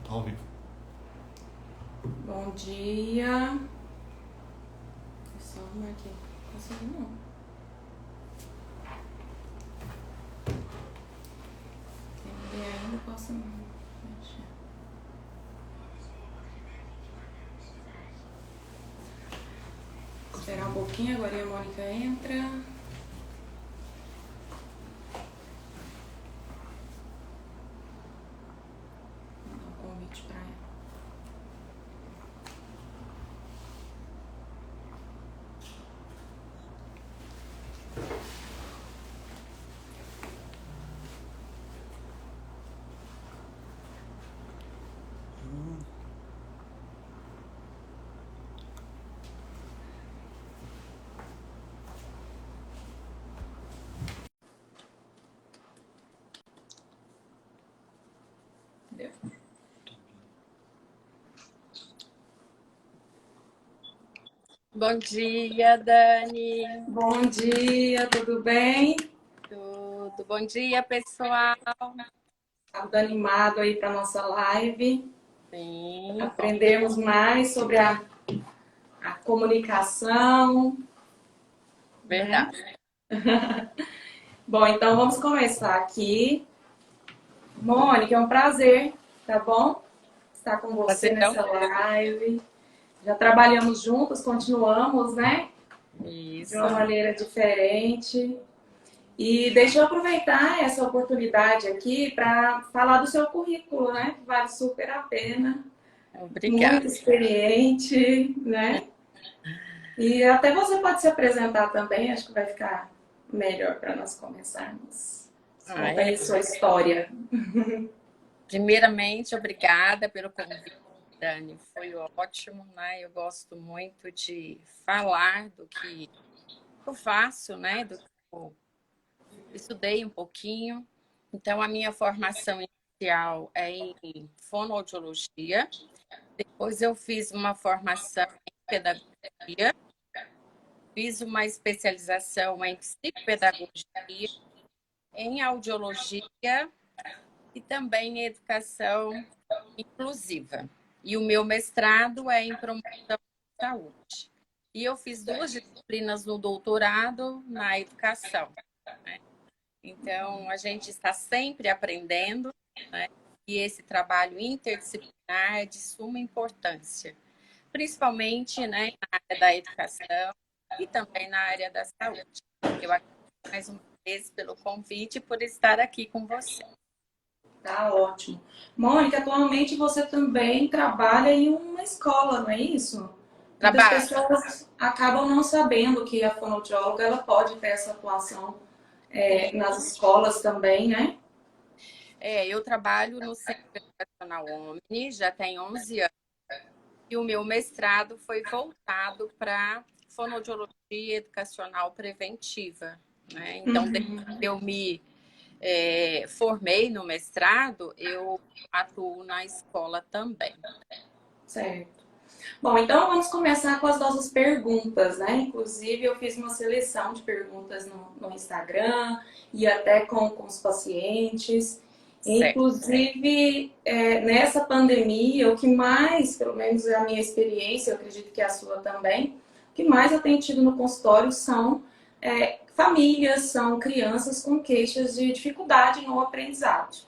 Ao vivo. Bom dia. É só arrumar aqui. Consegui não. Tem ainda posso mexer. Esperar um pouquinho, agora a Mônica entra. Vou dar um convite pra ela. Deu. Bom dia, Dani. Bom dia, tudo bem? Tudo. Bom dia, pessoal. Tá tudo animado aí pra nossa live. Sim, Aprendermos mais sobre a comunicação, né? verdade. Bom, então vamos começar aqui. Mônica, é um prazer, tá bom? Estar com você Prazer tão nessa live. Já trabalhamos juntos, continuamos, né? De isso. uma maneira diferente. E deixa eu aproveitar essa oportunidade aqui para falar do seu currículo, né? Que vale super a pena. Muito Obrigada. experiente, né? E até você pode se apresentar também, acho que vai ficar melhor para nós começarmos. Ah, Conta é. aí sua história. Primeiramente, obrigada pelo convite, Dani. Foi ótimo, né? Eu gosto muito de falar do que eu faço, né? Do que eu estudei um pouquinho. Então, a minha formação inicial é em fonoaudiologia. Depois eu fiz uma formação em pedagogia. Fiz uma especialização em psicopedagogia, em audiologia e também em educação inclusiva. E o meu mestrado é em promoção da saúde. E eu fiz 2 disciplinas no doutorado na educação, né? Então, a gente está sempre aprendendo, né? E esse trabalho interdisciplinar é de suma importância, principalmente, né, na área da educação e também na área da saúde. Eu agradeço mais uma vez pelo convite e por estar aqui com você. Tá ótimo. Mônica, atualmente você também trabalha em uma escola, não é isso? Muitas Trabalho. pessoas acabam não sabendo que a fonoaudióloga ela pode ter essa atuação nas escolas também, né? Eu trabalho no Centro Educacional Omni, já tem 11 anos, e o meu mestrado foi voltado para fonoaudiologia educacional preventiva, né? Então, desde que eu me formei no mestrado, eu atuo na escola também. Certo. Bom, então vamos começar com as nossas perguntas, né? Inclusive, eu fiz uma seleção de perguntas no Instagram e até com os pacientes. Certo. Inclusive, nessa pandemia, o que mais, pelo menos é a minha experiência, eu acredito que é a sua também, o que mais eu tenho tido no consultório são famílias, são crianças com queixas de dificuldade no aprendizado. Sim.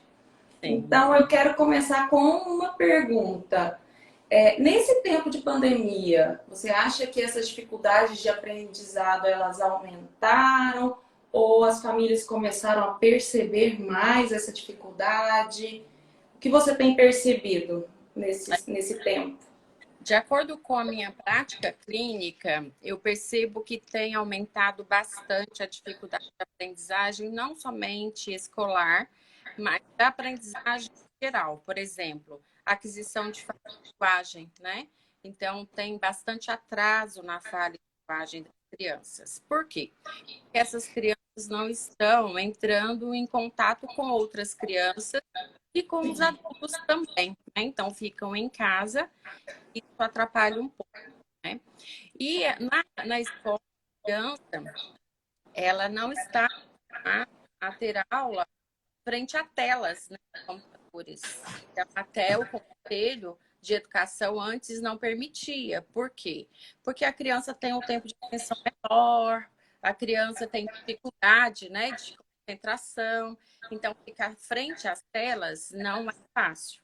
Então, eu quero começar com uma pergunta. Nesse tempo de pandemia, você acha que essas dificuldades de aprendizado elas aumentaram ou as famílias começaram a perceber mais essa dificuldade? O que você tem percebido nesse tempo? De acordo com a minha prática clínica, eu percebo que tem aumentado bastante a dificuldade de aprendizagem, não somente escolar, mas da aprendizagem geral. Por exemplo, aquisição de linguagem, né? Então, tem bastante atraso na fala e linguagem das crianças. Por quê? Porque essas crianças não estão entrando em contato com outras crianças e com os adultos também, né? Então, ficam em casa e isso atrapalha um pouco, né? E na escola, a criança, ela não está a ter aula frente a telas, né? Computadores. Então, até o computador Conselho de Educação antes não permitia. Por quê? Porque a criança tem um tempo de atenção menor, a criança tem dificuldade, né, de concentração, então ficar frente às telas não é fácil.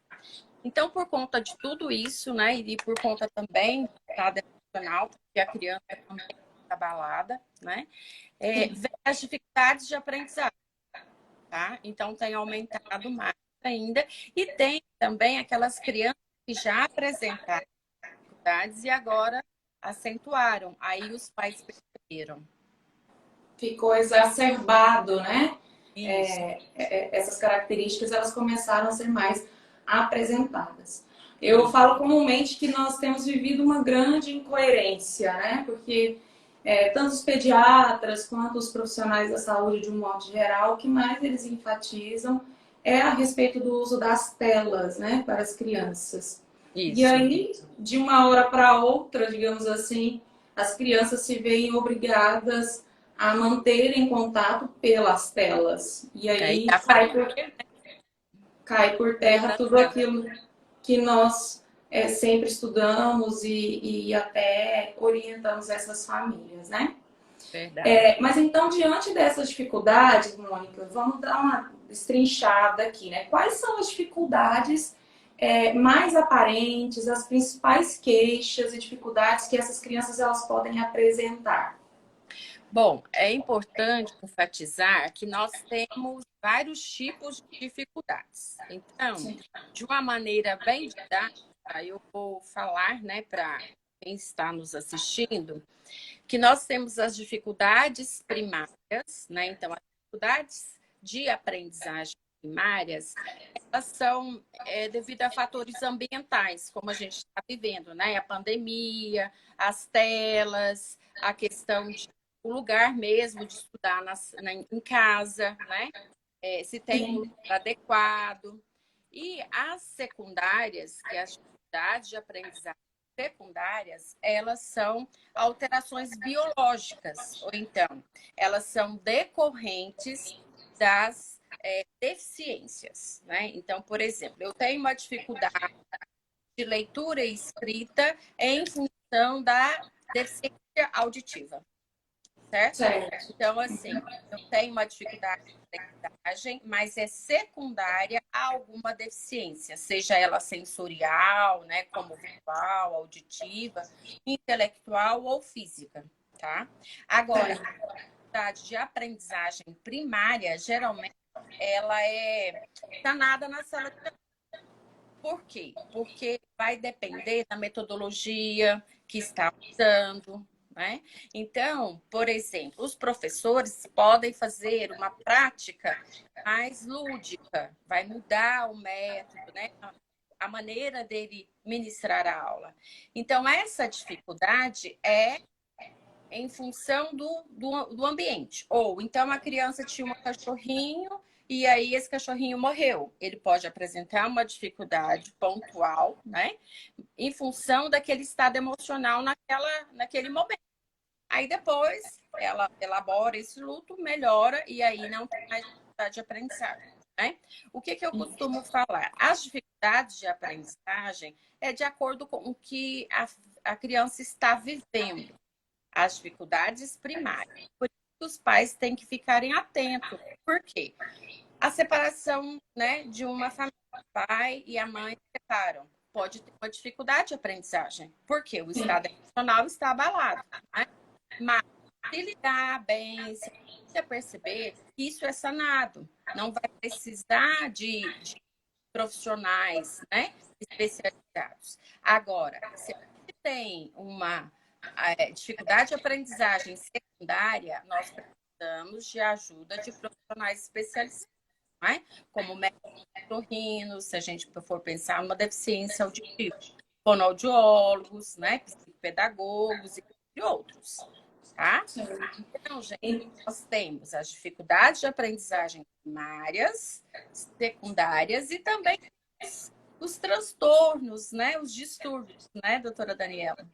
Então, por conta de tudo isso, né, e por conta também do estado emocional, porque a criança também está abalada, né, vem as dificuldades de aprendizagem, tá? Então, tem aumentado mais ainda. E tem também aquelas crianças que já apresentaram dificuldades e agora acentuaram. Aí os pais perceberam. Ficou exacerbado, né? Isso. Essas características elas começaram a ser mais apresentadas. Eu falo comumente que nós temos vivido uma grande incoerência, né? Porque tanto os pediatras quanto os profissionais da saúde, de um modo geral, o que mais eles enfatizam é a respeito do uso das telas, né, para as crianças. E Isso. aí, de uma hora para outra, digamos assim, as crianças se veem obrigadas a manterem contato pelas telas. E aí cai por terra tudo aquilo que nós sempre estudamos e até orientamos essas famílias, né? Verdade. Mas então, diante dessas dificuldades, Mônica, vamos dar uma destrinchada aqui, né? Quais são as dificuldades mais aparentes, as principais queixas e dificuldades que essas crianças elas podem apresentar? Bom, é importante enfatizar que nós temos vários tipos de dificuldades. Então, Sim. de uma maneira bem didática, eu vou falar, né, para quem está nos assistindo, que nós temos as dificuldades primárias, né? Então, as dificuldades de aprendizagem primárias, elas são devido a fatores ambientais, como a gente está vivendo, né? A pandemia, as telas, a questão de o lugar mesmo de estudar em casa, né? Se tem um lugar adequado. E as secundárias, que é as dificuldades de aprendizagem secundárias, elas são alterações biológicas, ou então, elas são decorrentes das deficiências, né? Então, por exemplo, eu tenho uma dificuldade de leitura e escrita em função da deficiência auditiva, certo? Certo. Então, assim, eu tenho uma dificuldade de aprendizagem, mas é secundária a alguma deficiência, seja ela sensorial, né, como visual, auditiva, intelectual ou física, tá? Agora, a dificuldade de aprendizagem primária, geralmente, ela é sanada na sala de aula. Por quê? Porque vai depender da metodologia que está usando, né? Então, por exemplo, os professores podem fazer uma prática mais lúdica, vai mudar o método, né? A maneira dele ministrar a aula. Então, essa dificuldade é em função do ambiente. Ou então a criança tinha um cachorrinho e aí esse cachorrinho morreu. Ele pode apresentar uma dificuldade pontual, né? Em função daquele estado emocional naquele momento. Aí depois ela elabora esse luto, melhora e aí não tem mais dificuldade de aprendizagem. Né? O que eu costumo falar? As dificuldades de aprendizagem é de acordo com o que a criança está vivendo, as dificuldades primárias. Por isso que os pais têm que ficarem atentos. Por quê? A separação, né, de uma família, o pai e a mãe se separam. Pode ter uma dificuldade de aprendizagem, porque o estado emocional está abalado. Né? Mas se lidar bem, se você perceber, isso é sanado. Não vai precisar de profissionais, né, especializados. Agora, se você tem uma dificuldade de aprendizagem secundária, nós precisamos de ajuda de profissionais especializados, né? Como médicos, se a gente for pensar numa deficiência auditiva, fonoaudiólogos, né, psicopedagogos e outros, tá? Então, gente, nós temos as dificuldades de aprendizagem primárias, secundárias e também os transtornos, né, os distúrbios, né, doutora Daniela?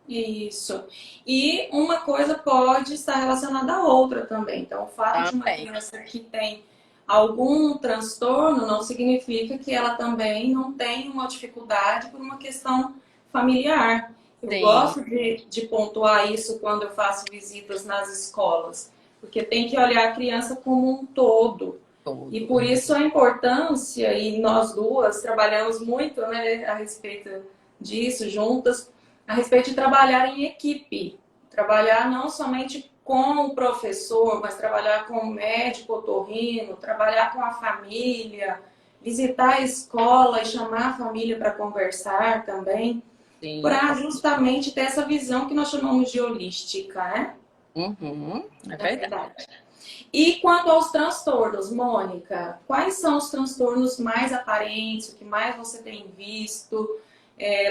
Isso. E uma coisa pode estar relacionada à outra também. Então, o fato de uma Também. criança que tem algum transtorno não significa que ela também não tem uma dificuldade por uma questão familiar. Eu Sim, gosto de pontuar isso quando eu faço visitas nas escolas, porque tem que olhar a criança como um todo. E todo. por isso a importância, e nós duas trabalhamos muito, né, a respeito disso, juntas, a respeito de trabalhar em equipe. Trabalhar não somente com o professor, mas trabalhar com o médico otorrino, trabalhar com a família, visitar a escola e chamar a família para conversar também, Sim, para justamente ter essa visão que nós chamamos de holística, né? uhum, é Na verdade. verdade. E quanto aos transtornos, Mônica, quais são os transtornos mais aparentes, o que mais você tem visto?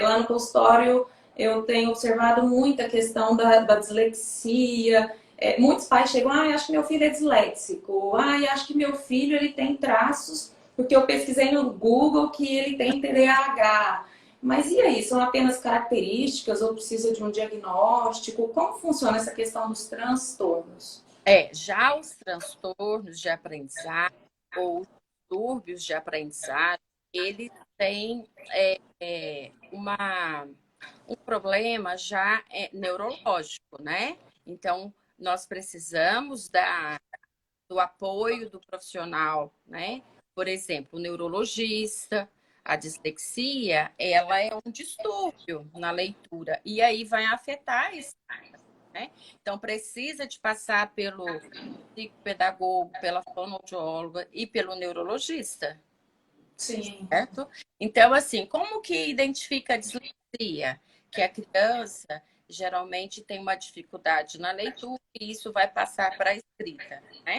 Lá no consultório eu tenho observado muito a questão da dislexia. Muitos pais chegam, acho que meu filho é disléxico, acho que meu filho ele tem traços, porque eu pesquisei no Google que ele tem TDAH. Mas e aí, são apenas características ou precisa de um diagnóstico? Como funciona essa questão dos transtornos? Já os transtornos de aprendizagem ou os distúrbios de aprendizagem, eles têm um problema já neurológico, né? Então, nós precisamos do apoio do profissional, né? Por exemplo, o neurologista, a dislexia, ela é um distúrbio na leitura e aí vai afetar esse, né? Então precisa de passar pelo psicopedagogo, pela fonoaudióloga e pelo neurologista, Sim. certo? Então, assim, como que identifica a dislexia? Que a criança geralmente tem uma dificuldade na leitura e isso vai passar para a escrita, né?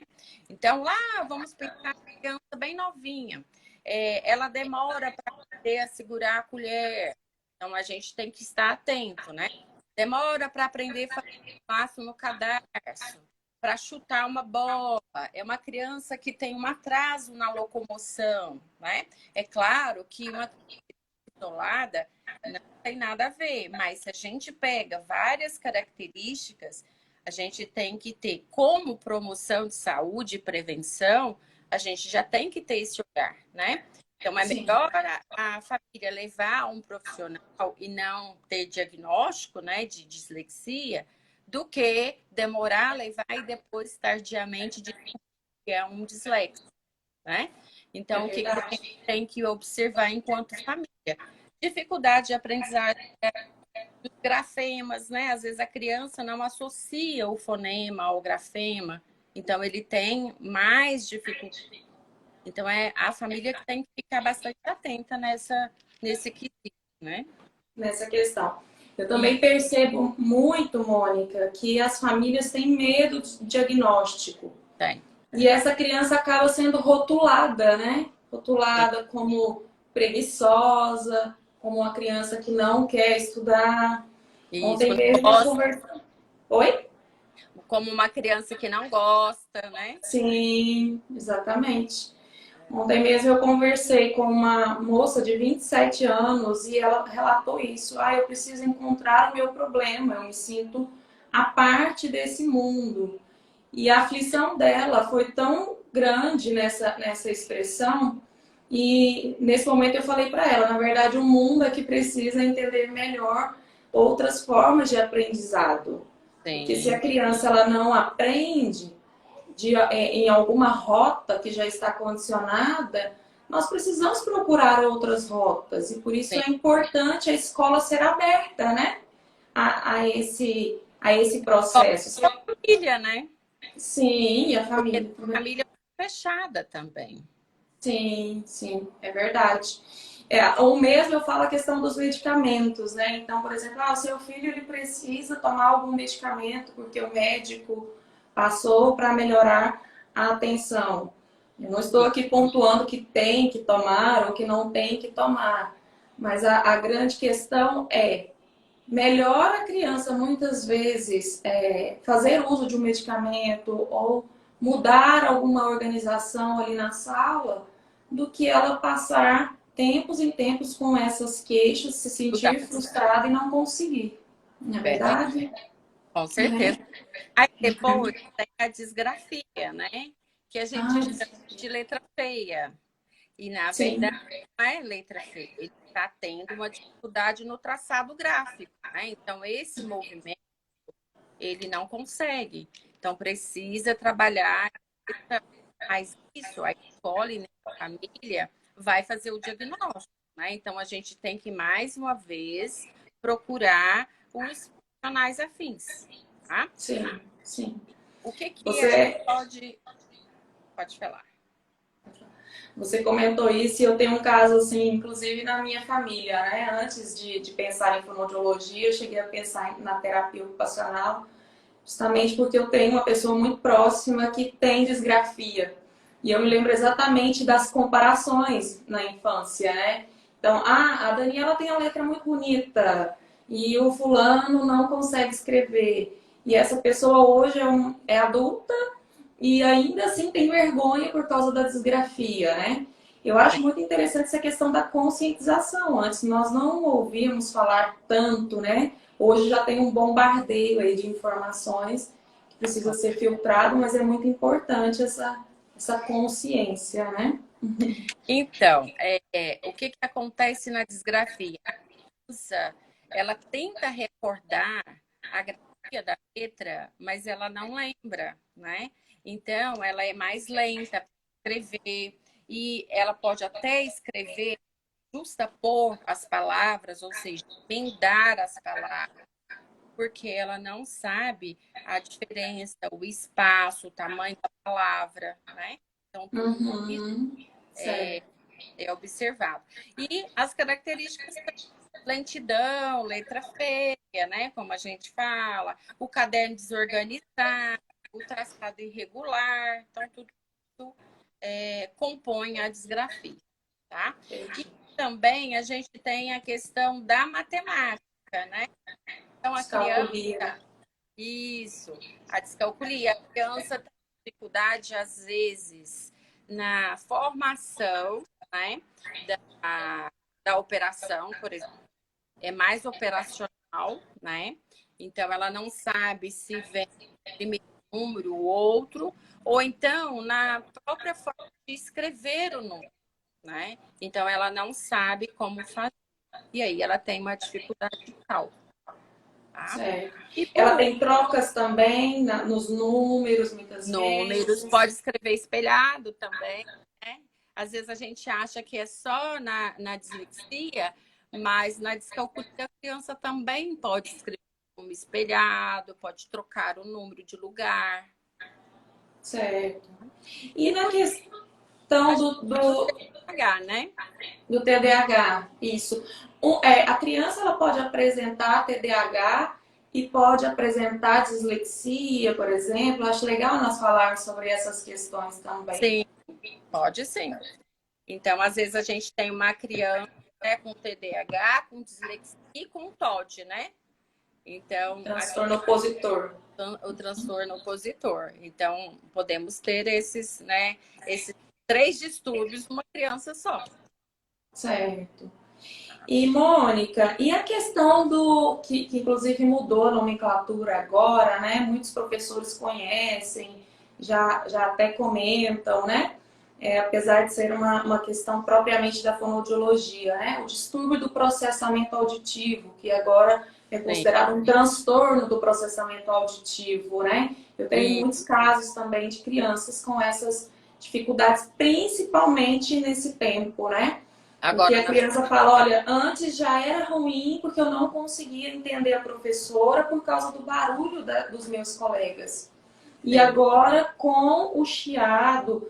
Então, lá vamos pensar a criança bem novinha. Ela demora para aprender a segurar a colher. Então, a gente tem que estar atento, né? Demora para aprender a fazer passo no cadarço, para chutar uma bola. É uma criança que tem um atraso na locomoção, né? É claro que uma isolada não tem nada a ver, mas se a gente pega várias características, a gente tem que ter como promoção de saúde e prevenção, a gente já tem que ter esse olhar, né? Então, é Sim, melhor a família levar um profissional e não ter diagnóstico, né, de dislexia, do que demorar a levar e depois, tardiamente, descobrir que é um dislexo, né? é Então, o que que a gente verdade. tem que observar enquanto família? Dificuldade de aprendizagem dos grafemas, né? Às vezes a criança não associa o fonema ao grafema, então ele tem mais dificuldade. Então é a família que tem que ficar bastante atenta nesse quesito, né? Nessa questão. Eu E também percebo muito, Mônica, que as famílias têm medo de diagnóstico. tem. E essa criança acaba sendo rotulada, né? Rotulada como preguiçosa, como uma criança que não quer estudar. Isso, Ontem mesmo eu gosta, conversei. Oi? como uma criança que não gosta, né? Sim, exatamente. Ontem mesmo eu conversei com uma moça de 27 anos e ela relatou isso. Eu preciso encontrar o meu problema, eu me sinto a parte desse mundo. E a aflição dela foi tão grande nessa expressão. E nesse momento eu falei para ela, na verdade, o mundo é que precisa entender melhor outras formas de aprendizado. Porque se a Sim, criança ela não aprende, em alguma rota que já está condicionada, nós precisamos procurar outras rotas. E por isso sim. é importante a escola ser aberta, né? A esse processo. Família, né? Sim, e a Porque família a também. família é fechada também. Sim, sim, é verdade. Ou mesmo eu falo a questão dos medicamentos, né? Então, por exemplo, o seu filho ele precisa tomar algum medicamento porque o médico passou para melhorar a atenção. Eu não estou aqui pontuando que tem que tomar ou que não tem que tomar, mas a grande questão é melhor a criança muitas vezes fazer uso de um medicamento ou mudar alguma organização ali na sala do que ela passar tempos e tempos com essas queixas, se sentir frustrada e não conseguir. Não é Verdade, verdade? com certeza. Né? Aí depois tem a disgrafia, né? que a gente Ah, chama de letra feia. E, na sim, verdade, não é letra feia. Ele está tendo uma dificuldade no traçado gráfico, né? Então, esse movimento, ele não consegue. Então, precisa trabalhar. Mas isso, a escola e a família vai fazer o diagnóstico, né? Então, a gente tem que, mais uma vez, procurar os profissionais afins, tá? sim, sim. O que que a gente Você, pode falar? você comentou isso e eu tenho um caso, assim, inclusive na minha família, né? Antes de pensar em fonoaudiologia, eu cheguei a pensar na terapia ocupacional, justamente porque eu tenho uma pessoa muito próxima que tem disgrafia. E eu me lembro exatamente das comparações na infância, né? Então, a Daniela tem a letra muito bonita e o fulano não consegue escrever. E essa pessoa hoje é adulta e ainda assim tem vergonha por causa da disgrafia, né? Eu acho muito interessante essa questão da conscientização. Antes nós não ouvíamos falar tanto, né? Hoje já tem um bombardeio aí de informações que precisa ser filtrado, mas é muito importante essa consciência, né? Então, o que que acontece na disgrafia? A criança, ela tenta recordar a grafia da letra, mas ela não lembra, né? Então, ela é mais lenta para escrever e ela pode até escrever, justapor as palavras, ou seja, emendar as palavras, porque ela não sabe a diferença, o espaço, o tamanho da palavra, né? Então, tudo isso Uhum. é, Certo. é observado. E as características, lentidão, letra feia, né? Como a gente fala, o caderno desorganizado, o traçado irregular, então tudo isso compõe a disgrafia, tá? E Entendi. também a gente tem a questão da matemática, né? Então a criança, Descalculia. isso, a descalculia, a criança tem dificuldade às vezes na formação, né? Da, da operação, por exemplo, é mais operacional, né? Então ela não sabe se vem primeiro um número ou outro, ou então na própria forma de escrever o número, né? Então ela não sabe como fazer. E aí ela tem uma dificuldade de cálculo, tá? Certo. E por Ela último, tem trocas também nos números, muitas números, vezes. pode escrever espelhado também, né? Às vezes a gente acha que é só na dislexia, mas na descalculia a criança também pode escrever como espelhado, pode trocar o número de lugar. Certo. E E na por questão último, do TDAH, né? do TDAH, isso. A criança ela pode apresentar TDAH e pode apresentar dislexia, por exemplo. Acho legal nós falarmos sobre essas questões também. Sim, pode sim. Então, às vezes a gente tem uma criança, né, com TDAH, com dislexia e com TOD, né? Então, Transtorno opositor. o transtorno opositor. Então, podemos ter esses, né, esses três distúrbios numa criança só. Certo. E, Mônica, e a questão que inclusive mudou a nomenclatura agora, né? Muitos professores conhecem, já até comentam, né? Apesar de ser uma questão propriamente da fonoaudiologia, né? O distúrbio do processamento auditivo, que agora é Sim. considerado um transtorno do processamento auditivo, né? Eu tenho E muitos casos também de crianças com essas dificuldades, principalmente nesse tempo, né? Porque agora, a criança fala, olha, antes já era ruim porque eu não conseguia entender a professora por causa do barulho dos meus colegas. E sim, agora, com o chiado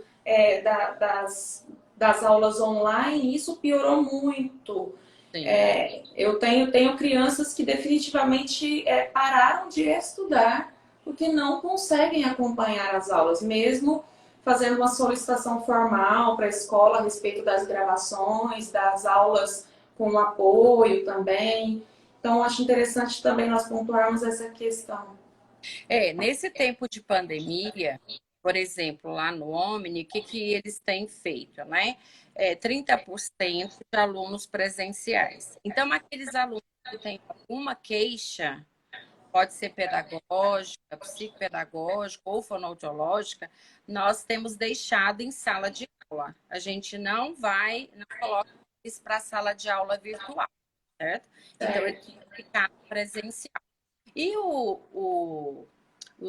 das aulas online, isso piorou muito. sim. Eu tenho crianças que definitivamente pararam de estudar porque não conseguem acompanhar as aulas, mesmo fazendo uma solicitação formal para a escola a respeito das gravações, das aulas com apoio também. Então, acho interessante também nós pontuarmos essa questão. Nesse tempo de pandemia, por exemplo, lá no Omni, o que, que eles têm feito, né? 30% de alunos presenciais. Então, aqueles alunos que têm alguma queixa, pode ser pedagógica, psicopedagógica ou fonoaudiológica, nós temos deixado em sala de aula. A gente não coloca isso para a sala de aula virtual, certo? Então, ele tem que ficar presencial. E o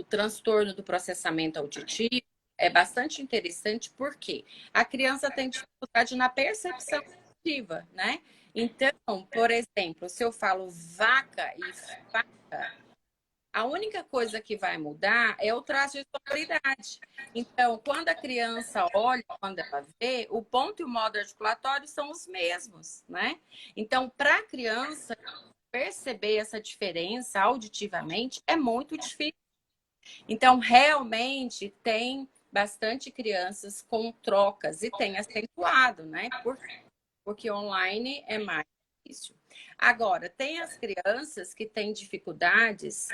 transtorno do processamento auditivo é bastante interessante porque a criança tem dificuldade na percepção auditiva, né? Então, por exemplo, se eu falo vaca e faca, a única coisa que vai mudar é o traço de sonoridade. Então, quando a criança olha, quando ela vê, o ponto e o modo articulatório são os mesmos, né? Então, para a criança perceber essa diferença auditivamente é muito difícil. Então, realmente tem bastante crianças com trocas e tem acentuado, né? Porque online é mais difícil. Agora, tem as crianças que têm dificuldades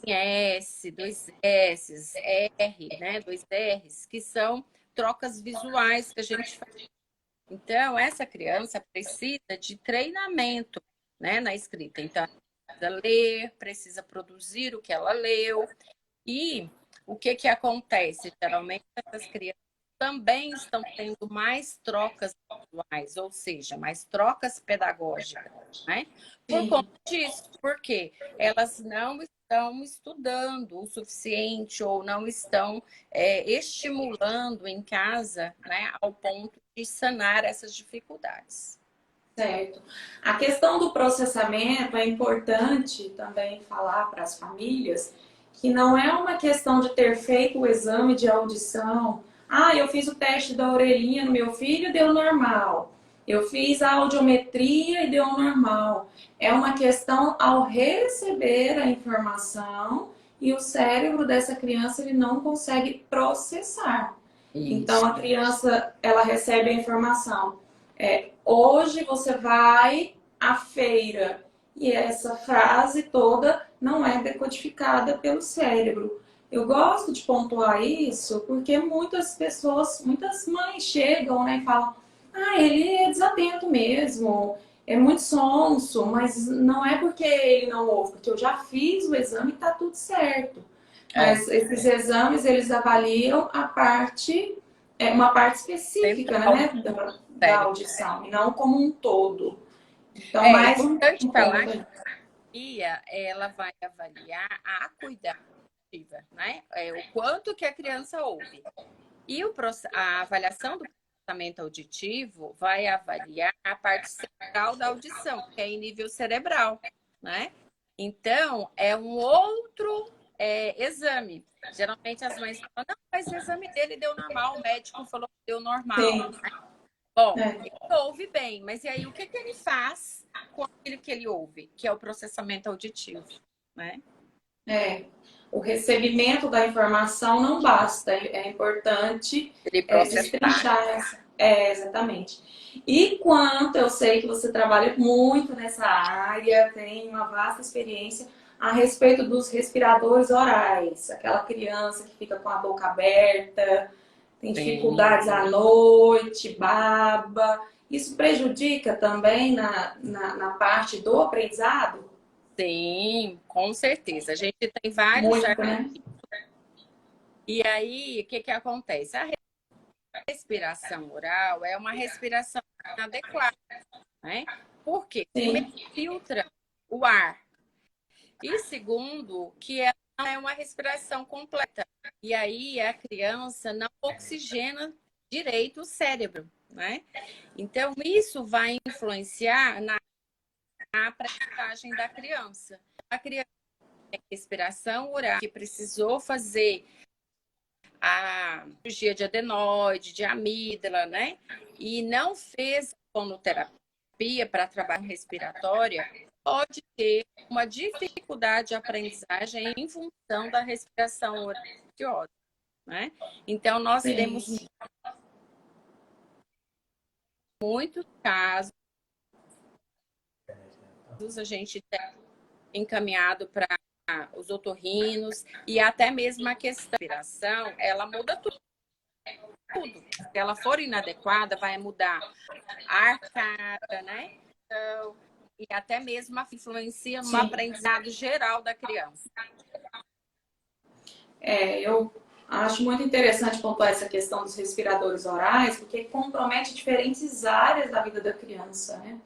em S, dois S, R, né? Dois R's, que são trocas visuais que a gente faz. Então, essa criança precisa de treinamento, né, na escrita. Então, ela precisa ler, precisa produzir o que ela leu. E o que que acontece? Geralmente, essas crianças também estão tendo mais trocas visuais, ou seja, mais trocas pedagógicas, né? Por conta Sim. disso, porque elas não estão estudando o suficiente ou não estão estimulando em casa, né, ao ponto de sanar essas dificuldades. Certo. A questão do processamento é importante também falar para as famílias que não é uma questão de ter feito o exame de audição. Ah, eu fiz o teste da orelhinha no meu filho e deu normal. Eu fiz a audiometria e deu normal. É uma questão ao receber a informação e o cérebro dessa criança ele não consegue processar. Então Isso. a criança ela recebe a informação. Hoje você vai à feira e essa frase toda não é decodificada pelo cérebro. Eu gosto de pontuar isso porque muitas pessoas, muitas mães chegam, né, e falam: ah, ele é desatento mesmo, é muito sonso, mas não é porque ele não ouve, porque eu já fiz o exame e está tudo certo. É. Mas esses exames, eles avaliam a parte, uma parte específica, Central né, do da cérebro. audição, e não como um todo. Então, É mais importante um falar ponto que aí. a guia, ela vai avaliar a acuidade, né? O quanto que a criança ouve. E a avaliação do processamento auditivo vai avaliar a parte central da audição, que é em nível cerebral, né? Então, é um outro exame. Geralmente as mães falam: não, mas o exame dele deu normal, o médico falou que deu normal. Sim, Bom, é, ele ouve bem, mas e aí o que que ele faz com aquilo que ele ouve, que é o processamento auditivo, né? é. O recebimento da informação não basta, é importante Ele processar. destrinchar essa. Exatamente. E quanto eu sei que você trabalha muito nessa área, tem uma vasta experiência a respeito dos respiradores orais, aquela criança que fica com a boca aberta, tem Sim. dificuldades à noite, baba. Isso prejudica também na parte do aprendizado? Sim, com certeza. A gente tem vários Muito, artigos. né? E aí, o que que acontece? A respiração oral é uma respiração inadequada, né? Por quê? Primeiro, Sim, filtra o ar. E segundo, que ela não é uma respiração completa. E aí, a criança não oxigena direito o cérebro, né? Então, isso vai influenciar na aprendizagem da criança. A criança tem respiração oral, que precisou fazer a cirurgia de adenoide, de amígdala, né? E não fez fonoterapia para trabalho respiratória, pode ter uma dificuldade de aprendizagem em função da respiração oral, né? Então, nós temos sim. muitos casos, a gente tem encaminhado para os otorrinos e até mesmo a questão da respiração, ela muda tudo. Se ela for inadequada, vai mudar a arcada, né? Então, e até mesmo influencia no Sim. aprendizado geral da criança. Eu acho muito interessante pontuar essa questão dos respiradores orais, porque compromete diferentes áreas da vida da criança, né?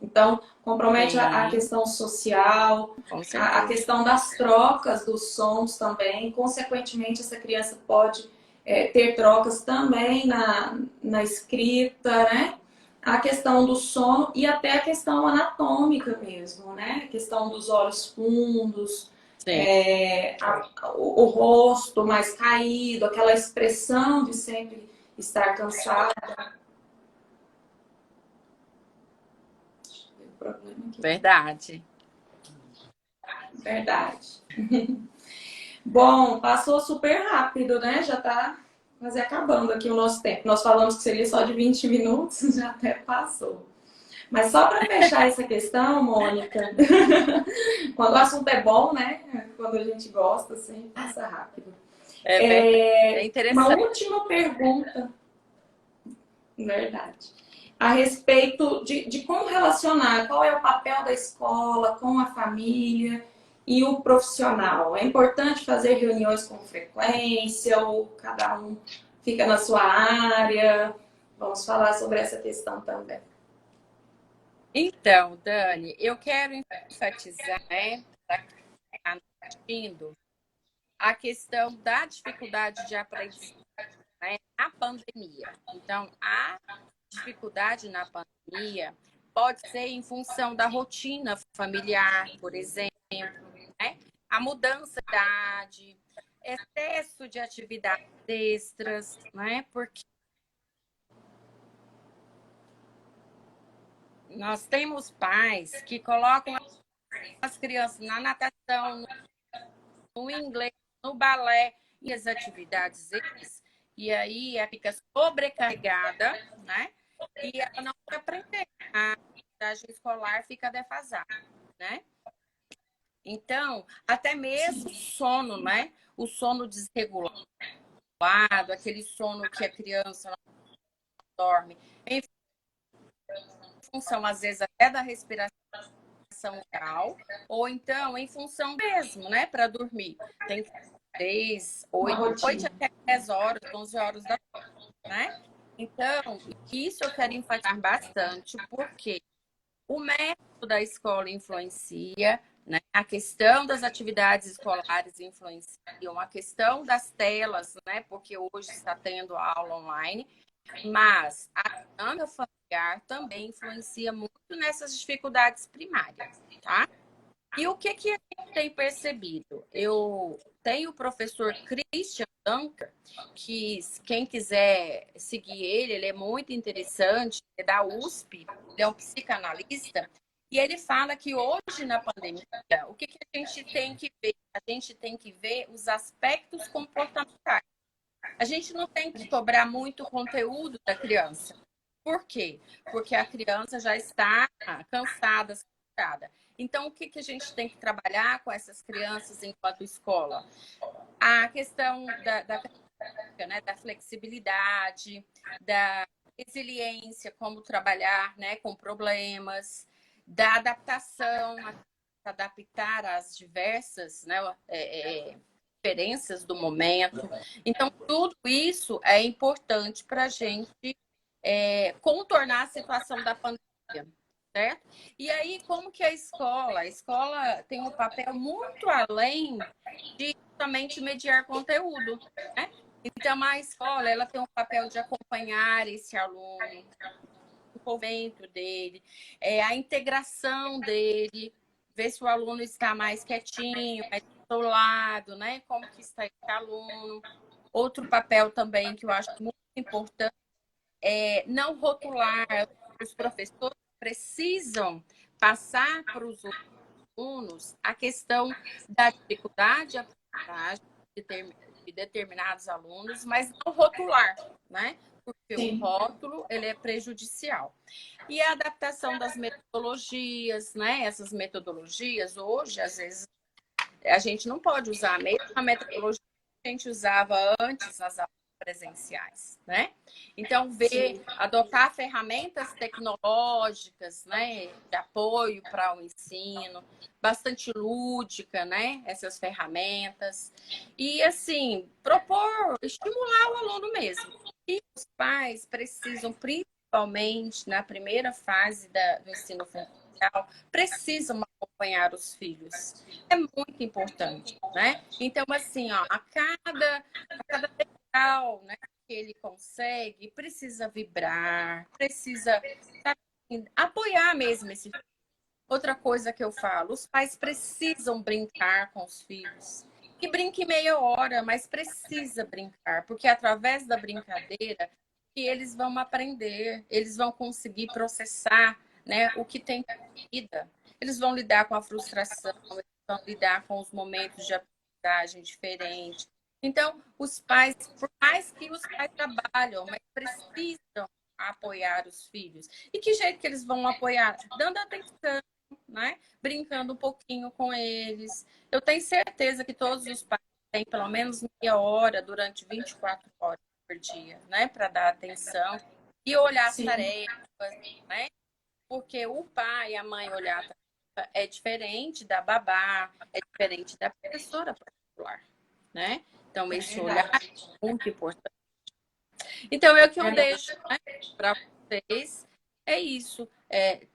Então, compromete a Sim, questão social, com a certeza. questão das trocas dos sons também. Consequentemente, essa criança pode ter trocas também na escrita, né? A questão do sono e até a questão anatômica mesmo, né? A questão dos olhos fundos, Sim, o rosto mais caído, aquela expressão de sempre estar cansado. Tem um problema aqui. verdade. Verdade. Bom, passou super rápido, né? Já tá quase acabando aqui o nosso tempo. Nós falamos que seria só de 20 minutos, já até passou. Mas só para fechar essa questão, Mônica, quando o assunto é bom, né? Quando a gente gosta, assim, passa rápido. É verdade. É Uma interessante. última pergunta, verdade, a respeito de como relacionar, qual é o papel da escola com a família e o profissional. É importante fazer reuniões com frequência ou cada um fica na sua área? Vamos falar sobre essa questão também. Então, Dani, eu quero enfatizar, né, para quem está assistindo, a questão da dificuldade de aprendizagem, né, na pandemia. Então, a dificuldade na pandemia pode ser em função da rotina familiar, por exemplo, né? A mudança de idade, excesso de atividades extras, né? Porque nós temos pais que colocam as crianças na natação, no inglês, no balé e as atividades extras, e aí ela fica sobrecarregada, né? E ela não vai aprender. A aprendizagem escolar fica defasada, né? Então, até mesmo o sono, né? O sono desregulado, aquele sono que a criança não dorme, em função, às vezes, até da respiração oral, ou então em função mesmo, né? Para dormir. Tem que 3, Uma 8 rotina. até 10 horas, 11 horas da noite, né? Então, isso eu quero enfatizar bastante, porque o método da escola influencia, né? A questão das atividades escolares influenciam, a questão das telas, né? Porque hoje está tendo aula online, mas a dinâmica familiar também influencia muito nessas dificuldades primárias, tá? E o que a gente tem percebido? Eu tenho o professor Christian Dunker, que quem quiser seguir ele é muito interessante, é da USP, ele é um psicanalista, e ele fala que hoje na pandemia, o que a gente tem que ver? A gente tem que ver os aspectos comportamentais. A gente não tem que cobrar muito conteúdo da criança. Por quê? Porque a criança já está cansada, saturada. Então, o que a gente tem que trabalhar com essas crianças enquanto escola? A questão né, da flexibilidade, da resiliência, como trabalhar, né, com problemas, da adaptação, adaptar às diversas, né, diferenças do momento. Então, tudo isso é importante para a gente contornar a situação da pandemia, certo? E aí, como que a escola? A escola tem um papel muito além de somente mediar conteúdo, né? Então, a escola ela tem um papel de acompanhar esse aluno, o envolvimento dele, a integração dele, ver se o aluno está mais quietinho, mais isolado, né? Como que está esse aluno. Outro papel também que eu acho muito importante é não rotular. Os professores precisam passar para os alunos a questão da dificuldade de aprendizagem de determinados alunos, mas não rotular, né? Porque o Sim. rótulo ele é prejudicial. E a adaptação das metodologias, né? Essas metodologias, hoje, às vezes, a gente não pode usar a mesma metodologia que a gente usava antes nas aulas presenciais, né? Então, Sim. adotar ferramentas tecnológicas, né, de apoio para o ensino, bastante lúdica, né, essas ferramentas. E, assim, estimular o aluno mesmo. E os pais precisam, principalmente na primeira fase do ensino fundamental, precisam acompanhar os filhos. É muito importante, né? Então, assim, ó, a cada degrau, né, que ele consegue, precisa vibrar, precisa, sabe, apoiar mesmo esse filho. Outra coisa que eu falo, os pais precisam brincar com os filhos. Que brinque meia hora, mas precisa brincar, porque é através da brincadeira que eles vão aprender, eles vão conseguir processar, né, o que tem na vida. Eles vão lidar com a frustração, eles vão lidar com os momentos de aprendizagem diferentes. Então, os pais, por mais que os pais trabalham, mas precisam apoiar os filhos. E que jeito que eles vão apoiar? Dando atenção, né? Brincando um pouquinho com eles. Eu tenho certeza que todos os pais têm pelo menos meia hora durante 24 horas por dia, né? Para dar atenção e olhar as Sim. tarefas, né? Porque o pai e a mãe olhar a tarefa é diferente da babá, é diferente da professora particular, né? Então, É esse olhar é verdade. muito importante. Então, é o que eu Verdade. deixo, né, para vocês. É isso,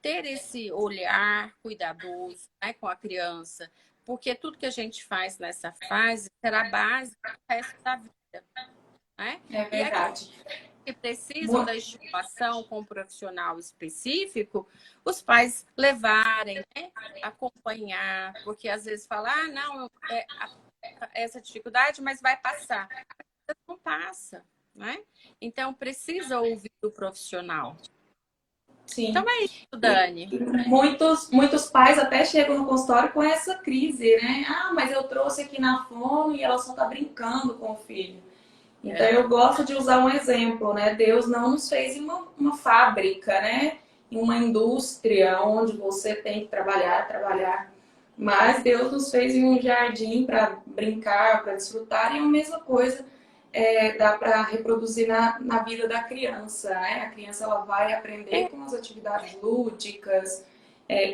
ter esse olhar cuidadoso, né, com a criança, porque tudo que a gente faz nessa fase será base para o resto da vida, né? É E aqueles verdade. que precisam da Mu- estimulação com um profissional específico, os pais levarem, né, acompanhar, porque às vezes falar, ah, não, essa dificuldade, mas vai passar. Não passa, né? Então precisa ouvir o profissional. Então Sim. é isso, E Dani. muitos pais até chegam no consultório com essa crise, né? Ah, mas eu trouxe aqui na fono e ela só tá brincando com o filho. Então É, eu gosto de usar um exemplo, né? Deus não nos fez em uma fábrica, né? Em uma indústria onde você tem que trabalhar. Mas Deus nos fez em um jardim para brincar, para desfrutar, e é a mesma coisa dá para reproduzir na vida da criança, né? A criança ela vai aprender é, com as atividades lúdicas,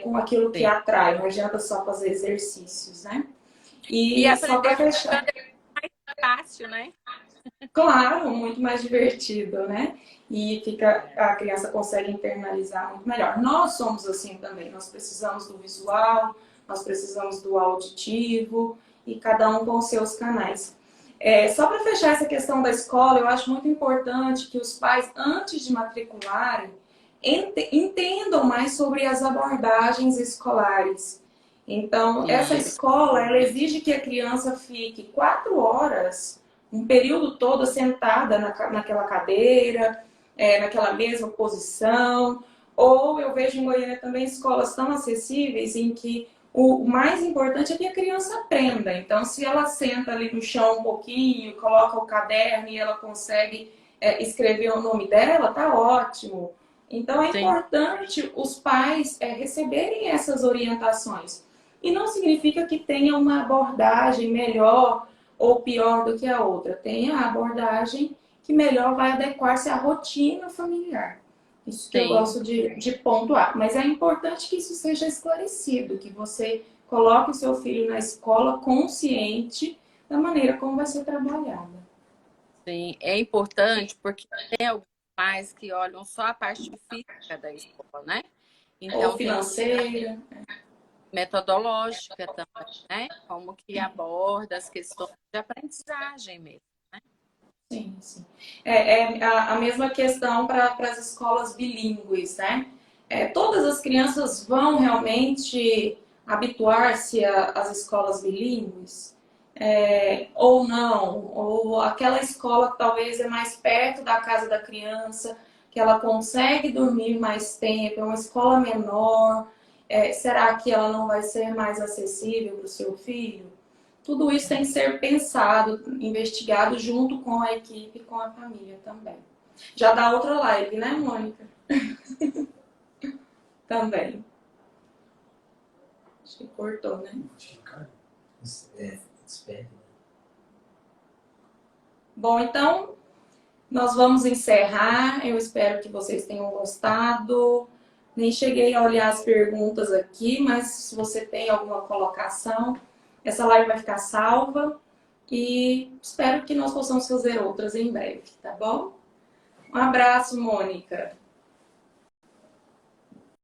com aquilo que sim. atrai, não adianta só fazer exercícios, né? E E só para aprender fechar, brincando é fácil, né? claro, muito mais divertido, né? E a criança consegue internalizar muito melhor. Nós somos assim também, nós precisamos do visual, nós precisamos do auditivo e cada um com os seus canais. Só para fechar essa questão da escola, eu acho muito importante que os pais, antes de matricularem, entendam mais sobre as abordagens escolares. Então, essa Sim, escola, ela exige que a criança fique 4 horas um período todo sentada naquela cadeira, naquela mesma posição. Ou eu vejo em Goiânia também escolas tão acessíveis em que o mais importante é que a criança aprenda. Então, se ela senta ali no chão um pouquinho, coloca o caderno e ela consegue escrever o nome dela, tá ótimo. Então, é sim. importante os pais receberem essas orientações. E não significa que tenha uma abordagem melhor ou pior do que a outra. Tem a abordagem que melhor vai adequar-se à rotina familiar. Isso que eu Sim. gosto de pontuar. Mas é importante que isso seja esclarecido, que você coloque o seu filho na escola consciente da maneira como vai ser trabalhada. Sim, é importante porque tem alguns pais que olham só a parte física da escola, né? Ou Então tem financeira. metodológica também, né? Como que aborda as questões de aprendizagem mesmo. Sim, sim. É a mesma questão para as escolas bilíngues, né? Todas as crianças vão realmente habituar-se às escolas bilíngues? Ou não? Ou aquela escola que talvez é mais perto da casa da criança, que ela consegue dormir mais tempo, é uma escola menor, será que ela não vai ser mais acessível para o seu filho? Tudo isso tem que ser pensado, investigado junto com a equipe e com a família também. Já dá outra live, né, Mônica? Também. Acho que cortou, né? Espere. Bom, então Nós vamos encerrar. Eu espero que vocês tenham gostado. Nem cheguei a olhar as perguntas aqui, mas se você tem alguma colocação, essa live vai ficar salva. E espero que nós possamos fazer outras em breve, tá bom? Um abraço, Mônica.